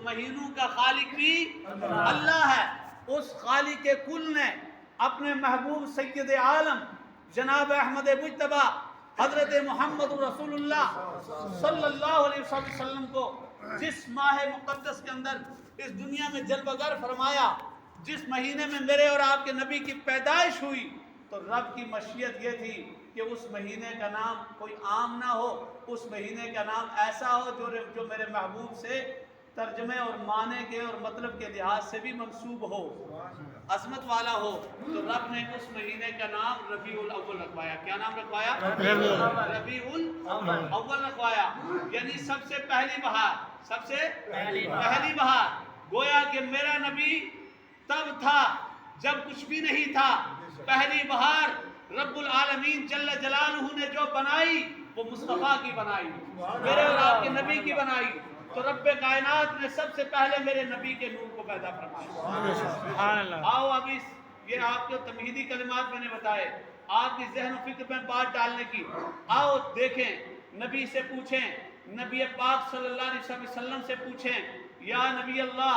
مہینوں کا خالق بھی اللہ ہے۔ اس خالق کل نے اپنے محبوب سید عالم جناب احمد مجتبی حضرت محمد رسول اللہ صلی اللہ علیہ وسلم کو جس ماہ مقدس کے اندر اس دنیا میں جلوہ گر فرمایا، جس مہینے میں میرے اور آپ کے نبی کی پیدائش ہوئی، تو رب کی مشیت یہ تھی کہ اس مہینے کا نام کوئی عام نہ ہو، اس مہینے کا نام ایسا ہو جو میرے محبوب سے ترجمے اور معنی کے اور مطلب کے لحاظ سے بھی منسوب ہو، عظمت والا ہو۔ تو رب نے اس مہینے کا نام ربیع الاول رکھوایا۔ کیا نام رکھوایا؟ ربیع الاول رکھوایا، یعنی سب سے پہلی بہار، سب سے پہلی بہار۔ گویا کہ میرا نبی تب تھا جب کچھ بھی نہیں تھا۔ پہلی بہار رب العالمین جل جلالہ نے جو بنائی وہ مصطفیٰ کی بنائی، میرے اور آپ کے نبی کی بنائی۔ تو رب کائنات نے سب سے پہلے میرے نبی کے نور کو پیدا فرمایا۔ آؤ اب یہ آپ کے تمہیدی کلمات میں نے بتائے، آپ کی ذہن و فکر میں بات ڈالنے کی۔ آؤ دیکھیں، نبی سے پوچھیں، نبی پاک صلی اللہ علیہ وسلم سے پوچھیں، یا نبی اللہ،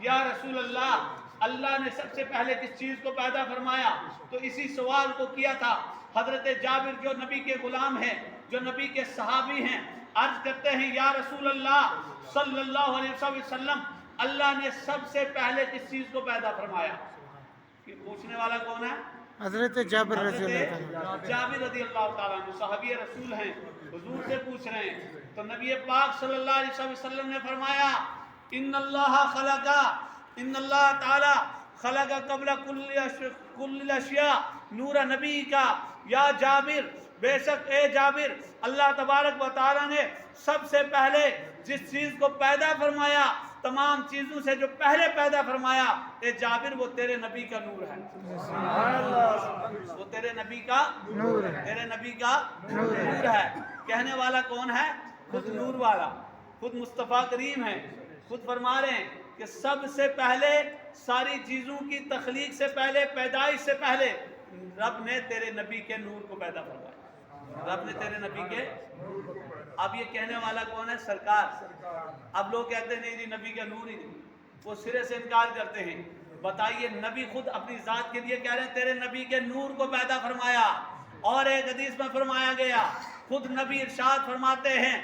یا رسول اللہ، اللہ نے سب سے پہلے کس چیز کو پیدا فرمایا؟ تو اسی سوال کو کیا تھا حضرت جابر جو نبی کے غلام ہیں، جو نبی کے صحابی ہیں، عرض کرتے ہیں یا رسول اللہ صلی اللہ علیہ وسلم، اللہ نے سب سے پہلے کس چیز کو پیدا فرمایا؟ کہ پوچھنے والا کون ہے؟ حضرت جابر رضی اللہ تعالیٰ حضرت جابر رضی اللہ تعالیٰ عنہ، صحابی رسول ہیں، حضور سے پوچھ رہے ہیں۔ تو نبی پاک صلی اللہ علیہ وسلم نے فرمایا ان اللہ تعالی خلق قبل کل الاشیاء نور نبی کا یا جابر، بے شک اے جابر، اللہ تبارک و تعالیٰ نے سب سے پہلے جس چیز کو پیدا فرمایا، تمام چیزوں سے جو پہلے پیدا فرمایا، اے جابر وہ تیرے نبی کا نور ہے۔ وہ تیرے نبی کا نور ہے، تیرے نبی کا نور ہے۔ کہنے والا کون ہے؟ خود نور والا، خود مصطفیٰ کریم ہے، خود فرما رہے ہیں کہ سب سے پہلے ساری چیزوں کی تخلیق سے پہلے، پیدائش سے پہلے رب نے تیرے نبی کے نور کو پیدا فرمایا، رب نے تیرے نبی کے۔ اب یہ کہنے والا کون ہے؟ سرکار۔ اب لوگ کہتے ہیں نہیں جی نبی کا نور ہی نہیں، وہ سرے سے انکار کرتے ہیں۔ بتائیے، نبی خود اپنی ذات کے لیے کہہ رہے ہیں تیرے نبی کے نور کو پیدا فرمایا۔ اور ایک حدیث میں فرمایا گیا، خود نبی ارشاد فرماتے ہیں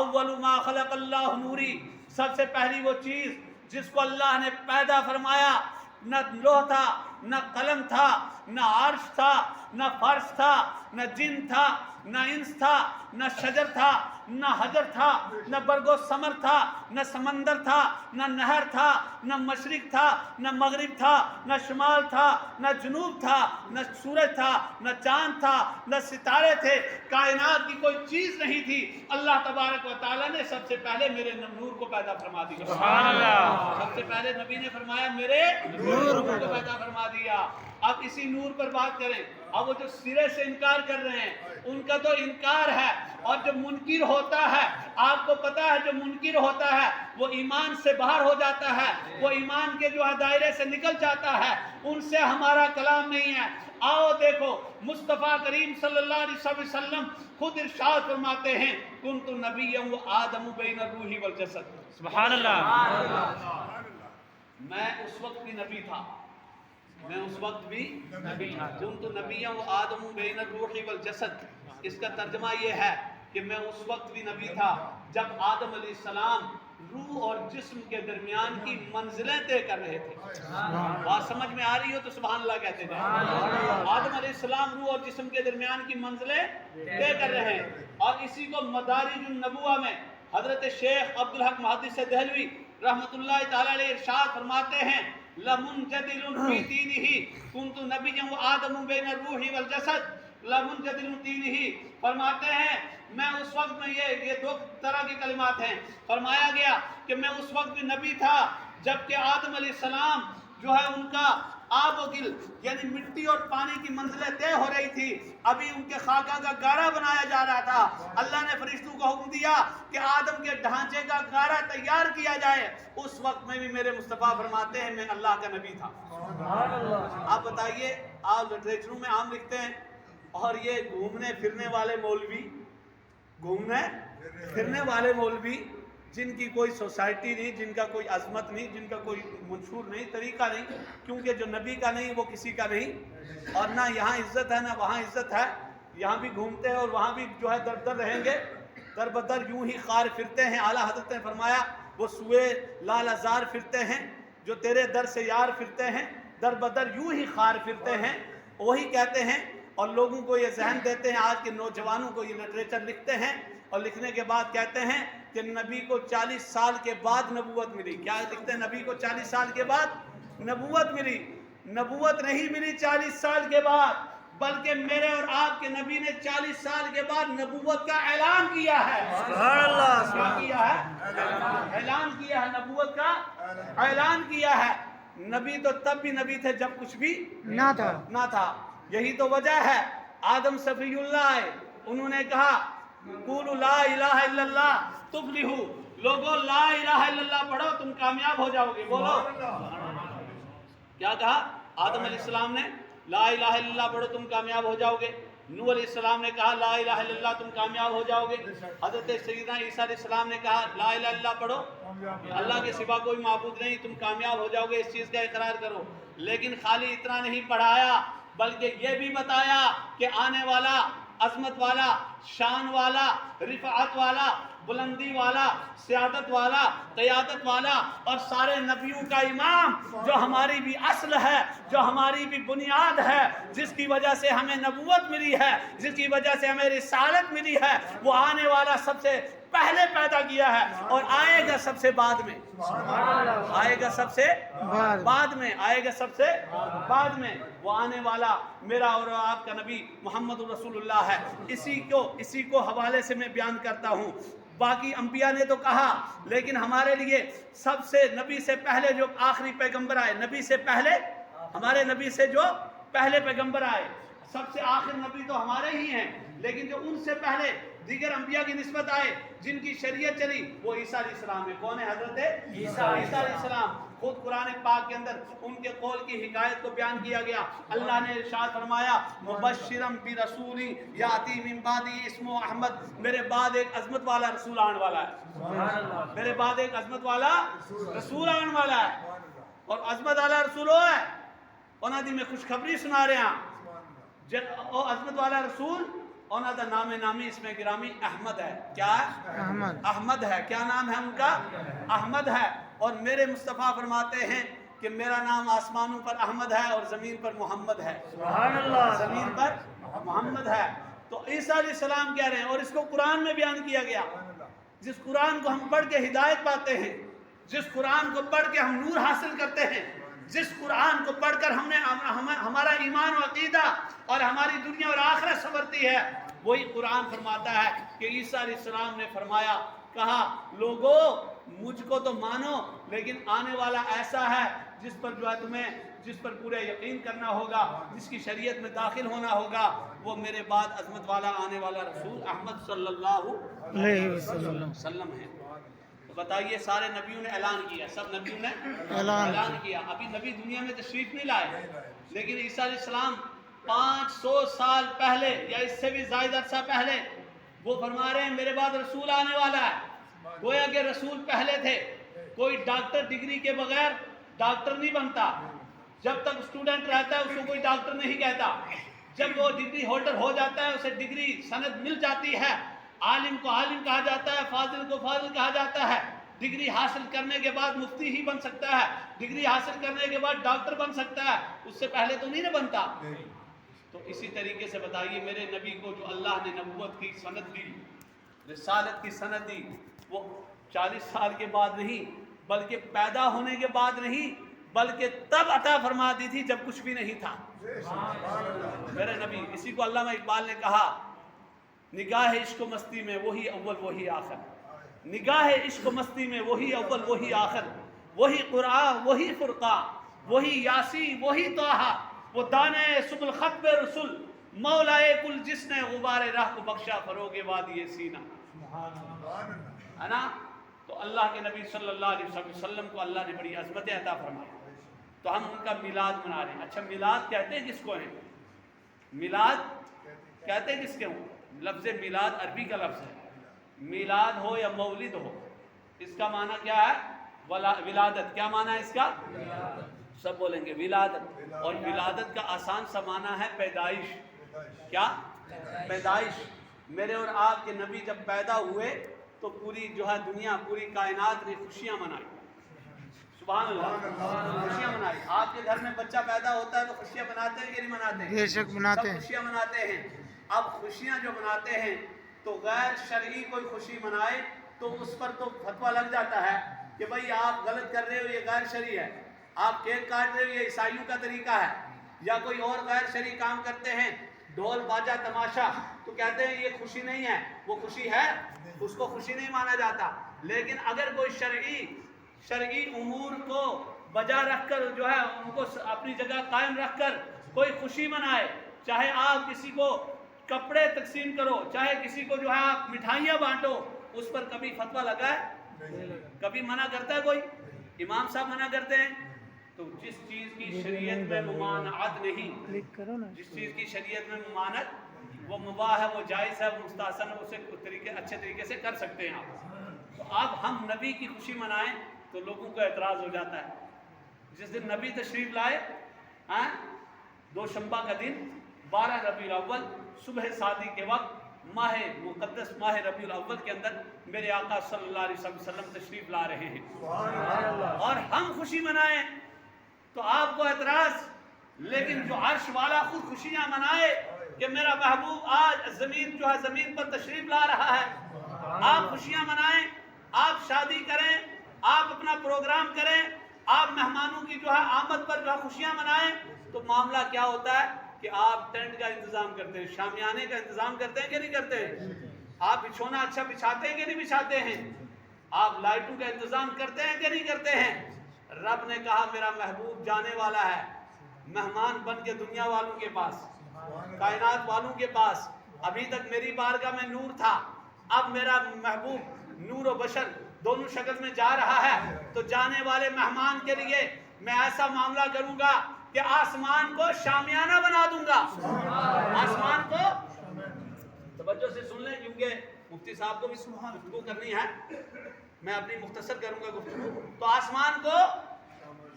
اول ما خلق اللہ نوری، سب سے پہلی وہ چیز جس کو اللہ نے پیدا فرمایا، نہ لوح تھا، نہ قلم تھا، نہ عرش تھا، نہ فرش تھا، نہ جن تھا، نہ انس تھا، نہ شجر تھا، نہ حجر تھا، نہ برگ و ثمر تھا، نہ سمندر تھا، نہ نہر تھا، نہ مشرق تھا، نہ مغرب تھا، نہ شمال تھا، نہ جنوب تھا، نہ سورج تھا، نہ چاند تھا، نہ ستارے تھے، کائنات کی کوئی چیز نہیں تھی۔ اللہ تبارک و تعالیٰ نے سب سے پہلے میرے نور کو پیدا فرما دیا۔ سبحان اللہ۔ سب سے پہلے نبی نے فرمایا میرے نور کو پیدا فرما دیا۔ اب اسی نور پر بات کریں۔ اب وہ جو سرے سے انکار کر رہے ہیں ان کا تو انکار ہے، اور جو منکر ہوتا ہے، آپ کو پتا ہے جو منکر ہوتا ہے وہ ایمان سے باہر ہو جاتا ہے، وہ ایمان کے جو دائرے سے نکل جاتا ہے، ان سے ہمارا کلام نہیں ہے۔ آؤ دیکھو، مصطفیٰ کریم صلی اللہ علیہ وسلم خود ارشاد فرماتے ہیں کنت نبیا وآدم بین الروح والجسد۔ سبحان اللہ۔ میں اس وقت بھی نبی تھا، میں اس وقت بھی نبی تھا۔ کنت نبیا وآدم بین الروح والجسد، اس کا ترجمہ یہ ہے کہ میں اس وقت بھی نبی تھا جب آدم علیہ السلام روح اور جسم کے درمیان کی منزلیں طے کر رہے تھے۔ بات سمجھ میں آ رہی ہو تو سبحان اللہ کہتے جائیں۔ آدم علیہ السلام روح اور جسم کے درمیان کی منزلیں طے کر رہے ہیں، اور اسی کو مدارج النبوہ میں حضرت شیخ عبدالحق محدث دہلوی رحمۃ اللہ تعالی علیہ ارشاد فرماتے ہیں لمنجدل فی دینہ کنت نبیا وآدم بین الروح والجسد، لمنجدل دینہ، فرماتے ہیں میں اس وقت میں یہ دو طرح کے کلمات ہیں۔ فرمایا گیا کہ میں اس وقت بھی نبی تھا جبکہ آدم علیہ السلام جو ہے ان کا آب و گل یعنی مٹی اور پانی کی منزلیں طے ہو رہی تھی، ابھی ان کے خاکہ کا گارہ بنایا جا رہا تھا۔ اللہ نے فرشتوں کو حکم دیا کہ آدم کے ڈھانچے کا گارہ تیار کیا جائے۔ اس وقت میں بھی میرے مصطفیٰ فرماتے ہیں میں اللہ کا نبی تھا۔ آپ بتائیے، آپ لٹریچروں میں عام لکھتے ہیں، اور یہ گھومنے پھرنے والے مولوی جن کی کوئی سوسائٹی نہیں، جن کا کوئی عظمت نہیں، جن کا کوئی منشور نہیں، طریقہ نہیں، کیونکہ جو نبی کا نہیں وہ کسی کا نہیں، اور نہ یہاں عزت ہے نہ وہاں عزت ہے، یہاں بھی گھومتے ہیں اور وہاں بھی جو ہے در در رہیں گے، در بدر یوں ہی خار پھرتے ہیں۔ اعلیٰ حضرت نے فرمایا وہ سوئے لال ازار پھرتے ہیں جو تیرے در سے یار پھرتے ہیں، در بدر یوں ہی خار پھرتے ہیں، وہی کہتے ہیں اور لوگوں کو یہ ذہن دیتے ہیں، آج کے نوجوانوں کو یہ لٹریچر لکھتے ہیں اور لکھنے کے بعد کہتے ہیں کہ نبی کو 40 سال کے بعد نبوت ملی۔ کیا لکھتے ہیں؟ نبی کو 40 سال کے بعد نبوت ملی۔ نبوت نہیں ملی 40 سال کے بعد، بلکہ میرے اور آپ کے نبی نے 40 سال کے بعد نبوت کا اعلان کیا ہے۔ سبحان اللہ! کیا کیا ہے؟ اعلان کیا ہے، نبوت کا اعلان کیا ہے۔ نبی تو تب بھی نبی تھے جب کچھ بھی نہ تھا۔ یہی تو وجہ ہے، آدم صفی اللہ آئے، انہوں نے کہا قولوا لا الہ الا اللہ تفلحوا، لوگوں لا الہ الا اللہ پڑھو تم کامیاب ہو جاؤ گے۔ بولو کیا کہا آدم علیہ السلام نے؟ لا الہ الا اللہ پڑھو تم کامیاب ہو جاؤ گے۔ نوح علیہ السلام نے کہا لا الہ الا اللہ تم کامیاب ہو جاؤ گے۔ حضرت سیدنا عیسیٰ علیہ السلام نے کہا لا الہ الا اللہ پڑھو، اللہ کے سوا کوئی معبود نہیں، تم کامیاب ہو جاؤ گے، اس چیز کا اقرار کرو۔ لیکن خالی اتنا نہیں پڑھایا، بلکہ یہ بھی بتایا کہ آنے والا، عظمت والا، شان والا، رفعت والا، بلندی والا، سیادت والا، قیادت والا اور سارے نبیوں کا امام، جو ہماری بھی اصل ہے، جو ہماری بھی بنیاد ہے، جس کی وجہ سے ہمیں نبوت ملی ہے، جس کی وجہ سے ہمیں رسالت ملی ہے، وہ آنے والا سب سے پہلے پیدا کیا ہے اور آئے گا سب سے بعد میں، آئے گا سب سے بعد میں، آئے گا سب سے بعد میں۔ وہ آنے والا میرا اور آپ کا نبی محمد رسول اللہ ہے۔ اسی کو حوالے سے میں بیان کرتا ہوں۔ باقی انبیاء نے تو کہا، لیکن ہمارے لیے سب سے نبی سے پہلے جو آخری پیغمبر آئے، نبی سے پہلے، ہمارے نبی سے جو پہلے پیغمبر آئے، سب سے آخر نبی تو ہمارے ہی ہیں، لیکن جو ان سے پہلے دیگر انبیاء کی نسبت آئے، جن کی شریعت چلی، وہ عیسیٰ علیہ السلام ہے۔ کون ہے؟ حضرت عیسیٰ علیہ السلام۔ خود قرآن پاک کے اندر ان کے قول کی حکایت کو بیان کیا گیا۔ اللہ نے ارشاد فرمایا مبشرم برسول یاتی من بعدی اسمہ احمد، میرے بعد ایک عظمت والا رسول آنے والا ہے، میرے بعد ایک عظمت والا رسول آنے والا ہے، اور عظمت والا رسول وہ ہے انہاں دی میں خوشخبری سنا رہے ہیں، وہ عظمت والا رسول انہاں دا نام نامی اس میں گرامی احمد ہے۔ کیا ہے؟ احمد ہے۔ کیا نام ہے ان کا؟ احمد ہے۔ اور میرے مصطفیٰ فرماتے ہیں کہ میرا نام آسمانوں پر احمد ہے اور زمین پر محمد ہے۔ سبحان اللہ! زمین پر محمد ہے۔ تو عیسیٰ علیہ السلام کہہ رہے ہیں، اور اس کو قرآن میں بیان کیا گیا۔ جس قرآن کو ہم پڑھ کے ہدایت پاتے ہیں، جس قرآن کو پڑھ کے ہم نور حاصل کرتے ہیں، جس قرآن کو پڑھ کر ہمارا ایمان و عقیدہ اور ہماری دنیا اور آخرت سنورتی ہے، وہی قرآن فرماتا ہے کہ عیسیٰ علیہ السلام نے فرمایا، کہا لوگوں مجھ کو تو مانو، لیکن آنے والا ایسا ہے جس پر جو ہے تمہیں، جس پر پورے یقین کرنا ہوگا، جس کی شریعت میں داخل ہونا ہوگا، وہ میرے بعد عظمت والا آنے والا رسول احمد صلی اللہ علیہ وسلم ہے۔ تو بتائیے، سارے نبیوں نے اعلان کیا، سب نبیوں نے اعلان کیا۔ ابھی نبی دنیا میں تشریف نہیں لائے، لیکن عیسیٰ علیہ السلام 500 سال پہلے یا اس سے بھی زائد عرصہ پہلے وہ فرما رہے ہیں میرے بعد رسول آنے والا ہے۔ گویا کہ رسول پہلے تھے۔ کوئی ڈاکٹر ڈگری کے بغیر ڈاکٹر نہیں بنتا۔ جب تک اسٹوڈنٹ رہتا ہے اس کو کوئی ڈاکٹر نہیں کہتا۔ جب وہ ڈگری ہولڈر ہو جاتا ہے، اسے ڈگری سند مل جاتی ہے، عالم کو عالم کہا جاتا ہے، فاضل کو فاضل کہا جاتا ہے۔ ڈگری حاصل کرنے کے بعد مفتی ہی بن سکتا ہے، ڈگری حاصل کرنے کے بعد ڈاکٹر بن سکتا ہے، اس سے پہلے تو نہیں نہ بنتا۔ تو اسی طریقے سے بتائیے، میرے نبی کو جو اللہ نے نبوت کی سند دی، رسالت کی سند دی، وہ 40 سال کے بعد نہیں، بلکہ پیدا ہونے کے بعد نہیں، بلکہ تب عطا فرما دی تھی جب کچھ بھی نہیں تھا میرے نبی۔ اسی کو علامہ اقبال نے کہا، نگاہ عشق و مستی میں وہی اول وہی آخر، نگاہ عشق و مستی میں وہی اول وہی آخر، وہی قرآن وہی فرقان وہی یاسی وہی طٰہٰ، وہ دانے سبل خط رسول مولائے کل، جس نے غبار راہ کو بخشا فروغ وادی سینہ، ہے نا۔ تو اللہ کے نبی صلی اللہ علیہ وسلم کو اللہ نے بڑی عظمت عطا فرمائی، تو ہم ان کا میلاد منا رہے ہیں۔ اچھا، میلاد کہتے ہیں کس کو ہیں؟ میلاد کہتے ہیں کس کے ہوں؟ لفظ میلاد عربی کا لفظ ہے۔ میلاد ہو یا مولد ہو، اس کا معنی کیا ہے؟ ولادت. کیا معنی ہے اس کا؟ سب بولیں گے ولادت. اور ولادت کا آسان سا معنی ہے پیدائش. کیا؟ پیدائش. میرے اور آپ کے نبی جب پیدا ہوئے تو پوری جو ہے دنیا، پوری کائنات نے خوشیاں منائی. سبحان اللہ، خوشیاں منائی. آپ کے گھر میں بچہ پیدا ہوتا ہے تو خوشیاں مناتے ہیں کہ نہیں مناتے ہیں؟ بے شک مناتے ہیں. سب خوشیاں مناتے ہیں. اب خوشیاں جو مناتے ہیں تو غیر شرعی کوئی خوشی منائے تو اس پر تو فتویٰ لگ جاتا ہے کہ بھئی آپ غلط کر رہے ہو، یہ غیر شرعی ہے. آپ کیک کاٹ رہے ہو، یہ عیسائیوں کا طریقہ ہے. یا کوئی اور غیر شرعی کام کرتے ہیں، ڈھول باجا تماشا، تو کہتے ہیں یہ خوشی نہیں ہے. وہ خوشی ہے، اس کو خوشی نہیں مانا جاتا. لیکن اگر کوئی شرعی امور کو بجا رکھ کر جو ہے ان کو اپنی جگہ قائم رکھ کر کوئی خوشی منائے، چاہے آپ کسی کو کپڑے تقسیم کرو، چاہے کسی کو جو ہے آپ مٹھائیاں بانٹو، اس پر کبھی فتویٰ لگا ہے؟ کبھی منع کرتا ہے کوئی؟ امام صاحب منع کرتے ہیں؟ تو جس چیز کی شریعت میں ممانعت نہیں، جس چیز کی شریعت میں ممانعت، وہ مباح ہے، وہ جائز ہے، وہ مستحسن ہے، اسے اچھے طریقے سے کر سکتے ہیں آپ. تو اب ہم نبی کی خوشی منائیں تو لوگوں کو اعتراض ہو جاتا ہے. جس دن نبی تشریف لائے، دوشنبہ کا دن 12 ربیع الاول صبح صادق کے وقت مقدس ماہ ربیع الاول کے اندر میرے آقا صلی اللہ علیہ وسلم تشریف لا رہے ہیں اور ہم خوشی منائیں تو آپ کو اعتراض. لیکن جو عرش والا خود خوشیاں منائے کہ میرا محبوب آج زمین پر تشریف لا رہا ہے، آپ خوشیاں منائیں، آپ شادی کریں، آپ اپنا پروگرام کریں، آپ مہمانوں کی جو ہے آمد پر جو ہے خوشیاں منائیں، تو معاملہ کیا ہوتا ہے کہ آپ ٹینٹ کا انتظام کرتے ہیں، شامیانے کا انتظام کرتے ہیں کہ نہیں کرتے ہیں؟ آپ بچھونا اچھا بچھاتے ہیں کہ نہیں بچھاتے ہیں؟ آپ لائٹوں کا انتظام کرتے ہیں کہ نہیں کرتے ہیں؟ رب نے کہا میرا محبوب جانے والا ہے مہمان بن کے دنیا والوں کے پاس، کائنات والوں کے پاس. ابھی تک میری بارگاہ میں نور تھا، اب میرا محبوب نور و بشر دونوں شکل میں جا رہا ہے. تو جانے والے مہمان کے لیے میں ایسا معاملہ کروں گا کہ آسمان کو شامیانہ بنا دوں گا. آسمان کو، توجہ سے سن لیں کیونکہ مفتی صاحب کو بھی گفتگو کرنی ہے، میں اپنی مختصر کروں گا گفتگو. تو آسمان کو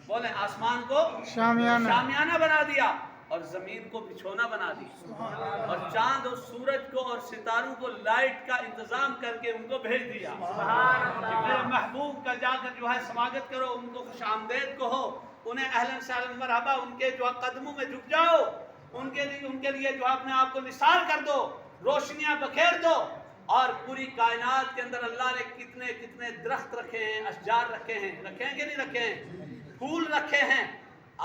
بولیں، آسمان کو شامیانہ بنا دیا اور زمین کو بچھونا بنا دیا اور چاند اور سورج کو اور ستاروں کو لائٹ کا انتظام کر کے ان کو بھیج دیا. میرے محبوب کا جا کر جو ہے سواگت کرو، ان کو خوش آمدید کہو، انہیں اہلاً سہلاً مرحبا، ان کے جو ہے قدموں میں جھک جاؤ، ان کے لیے جو ہے اپنے آپ کو نثار کر دو، روشنیاں بکھیر دو. اور پوری کائنات کے اندر اللہ نے کتنے کتنے درخت رکھے ہیں، اشجار رکھے ہیں کہ نہیں رکھے ہیں، پھول رکھے ہیں.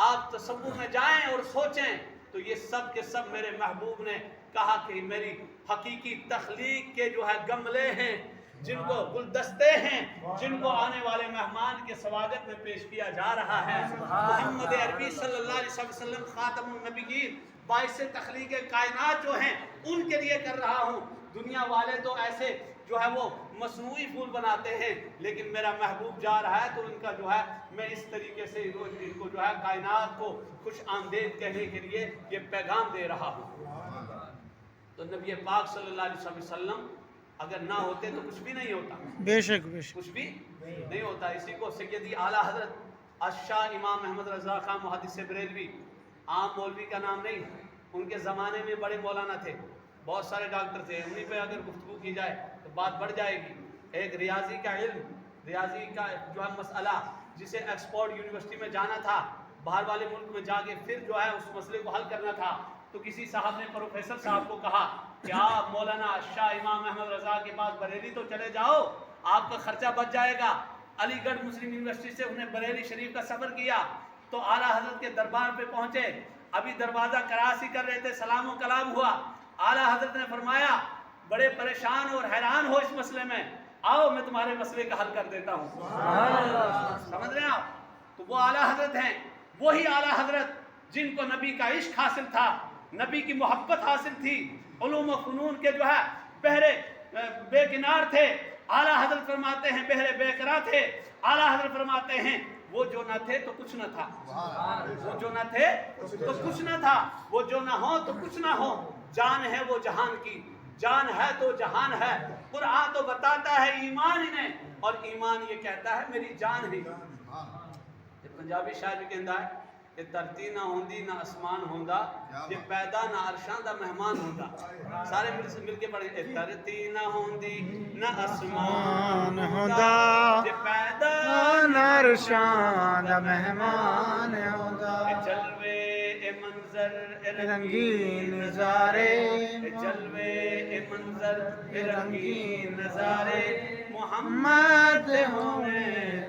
آپ تصور میں جائیں اور سوچیں تو یہ سب کے سب میرے محبوب نے کہا کہ میری حقیقی تخلیق کے جو ہے گملے ہیں، جن کو گلدستے ہیں، جن کو آنے والے مہمان کے سواگت میں پیش کیا جا رہا ہے. محمد عربی صلی اللہ علیہ وسلم خاتم النبیین، باعث تخلیق کائنات جو ہیں ان کے لیے کر رہا ہوں. دنیا والے تو ایسے جو ہے وہ مصنوعی پھول بناتے ہیں، لیکن میرا محبوب جا رہا ہے تو ان کا جو ہے میں اس طریقے سے ان کو جو ہے کائنات کو خوش آمدید کہنے کے لیے یہ پیغام دے رہا ہوں. تو نبی پاک صلی اللہ علیہ وسلم اگر نہ ہوتے تو کچھ بھی نہیں ہوتا. بے شک کچھ بھی نہیں ہوتا. اسی کو سیدی اعلیٰ حضرت الشاہ امام احمد رضا خان محدث بریلوی، عام مولوی کا نام نہیں، ان کے زمانے میں بڑے مولانا تھے، بہت سارے ڈاکٹر تھے، انہیں پہ اگر گفتگو کی جائے تو بات بڑھ جائے گی. ایک ریاضی کا علم، ریاضی کا جو ہے مسئلہ جسے ایکسفورڈ یونیورسٹی میں جانا تھا، باہر والے ملک میں جا کے پھر جو ہے اس مسئلے کو حل کرنا تھا، تو کسی صاحب نے پروفیسر صاحب کو کہا کہ آپ مولانا شاہ امام احمد رضا کے پاس بریلی تو چلے جاؤ، آپ کا خرچہ بچ جائے گا. علی گڑھ مسلم یونیورسٹی سے انہیں بریلی شریف کا سفر کیا تو اعلیٰ حضرت کے دربار پہ پہنچے. ابھی دروازہ کراس ہی کر رہے تھے، سلام و کلام ہوا. اعلیٰ حضرت نے فرمایا بڑے پریشان اور حیران ہو اس مسئلے میں، آؤ میں تمہارے مسئلے کا حل کر دیتا ہوں. سمجھ رہے ہیں آپ؟ تو وہ اعلیٰ حضرت ہیں، وہی اعلیٰ حضرت جن کو نبی کا عشق حاصل تھا، نبی کی محبت حاصل تھی، علوم و فنون کے جو ہے بہرے بے کنار تھے. اعلیٰ حضرت فرماتے ہیں بہرے بے قرار تھے. اعلیٰ حضرت فرماتے ہیں وہ جو نہ تھے تو کچھ نہ تھا، وہ جو نہ تھے تو کچھ نہ تھا، وہ جو نہ ہو تو کچھ نہ ہو. جان ہے وہ جہان کی، جان ہے تو جہان ہے، قرآن تو بتاتا ہے ایمان انہیں، اور ایمان یہ کہتا ہے میری جان ہی۔ پنجابی شاعر بھی کہندا ہے کہ دھرتی نہ ہوندی نہ اسمان ہوندا، جے پیدا نہ عرشاں دا مہمان ہوندا۔ سارے مل کے پڑھیں، دھرتی نہ ہوندی نہ اسمان ہوندا، جے پیدا نہ عرشاں دا مہمان ہوندا، جلوے اے منظر اے رنگین نظارے، جلوے اے منظر اے رنگین نظارے، محمد ہونے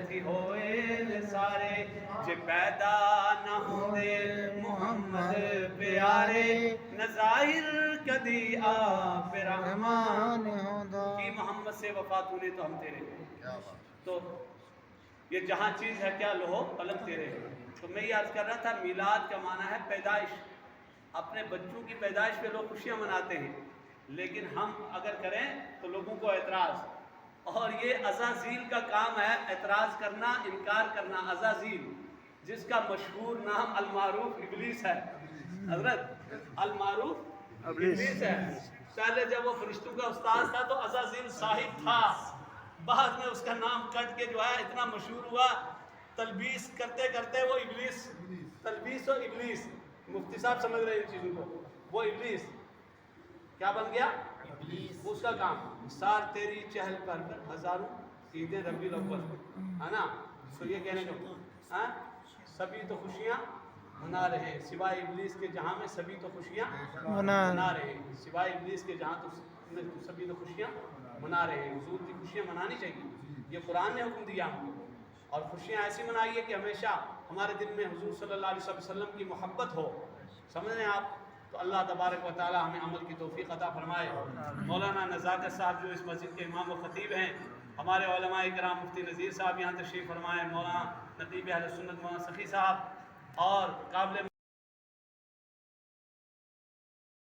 تھی ہوئے سارے، جے پیدا نہ ہوندے محمد پیارے، نہ ظاہر کدی آپ رحمان ہوندا۔ کی محمد سے وفا تو نے تو ہم تیرے ہیں۔ تو یہ جہاں چیز ہے کیا لوہو قلم تیرے ہیں۔ تو میں یہ عرض کر رہا تھا میلاد کا معنی ہے پیدائش، اپنے بچوں کی پیدائش پہ لوگ خوشیاں مناتے ہیں، لیکن ہم اگر کریں تو لوگوں کو اعتراض، اور یہ عزازیل کا کام ہے اعتراض کرنا، انکار کرنا۔ عزازیل جس کا مشہور نام المعروف ابلیس ہے، حضرت المعروف ابلیس ہے۔ پہلے جب وہ فرشتوں کا استاد تھا تو عزازیل صاحب تھا، بعد میں اس کا نام کٹ کے جو ہے اتنا مشہور ہوا، تلبیس کرتے کرتے وہ ابلیس، تلبیس و ابلیس، مفتی صاحب سمجھ رہے ہیں ان چیزوں کو، وہ ابلیس کیا بن گیا؟ اس کا کام سار تیری چہل پر ہزاروں عیدیں ربیع الاول، ہے نا؟ تو یہ کہنے کا سبھی تو خوشیاں منا رہے ہیں سوائے ابلیس کے، جہاں میں سبھی تو خوشیاں منا رہے ہیں، سوائے ابلیس کے جہاں تو سبھی تو خوشیاں منا رہے ہیں۔ حضور کی خوشیاں منانی چاہیے، یہ قرآن نے حکم دیا ہم کو، اور خوشیاں ایسی منائیے کہ ہمیشہ ہمارے دل میں حضور صلی اللہ علیہ وسلم کی محبت ہو، سمجھ رہے ہیں آپ؟ تو اللہ تبارک و تعالی ہمیں عمل کی توفیق عطا فرمائے۔ مولانا نزاکت صاحب جو اس مسجد کے امام و خطیب ہیں، ہمارے علماء کرام مفتی نذیر صاحب یہاں تشریف فرمائے، مولانا نقیب اہل سنت مولانا سخی صاحب، اور قابل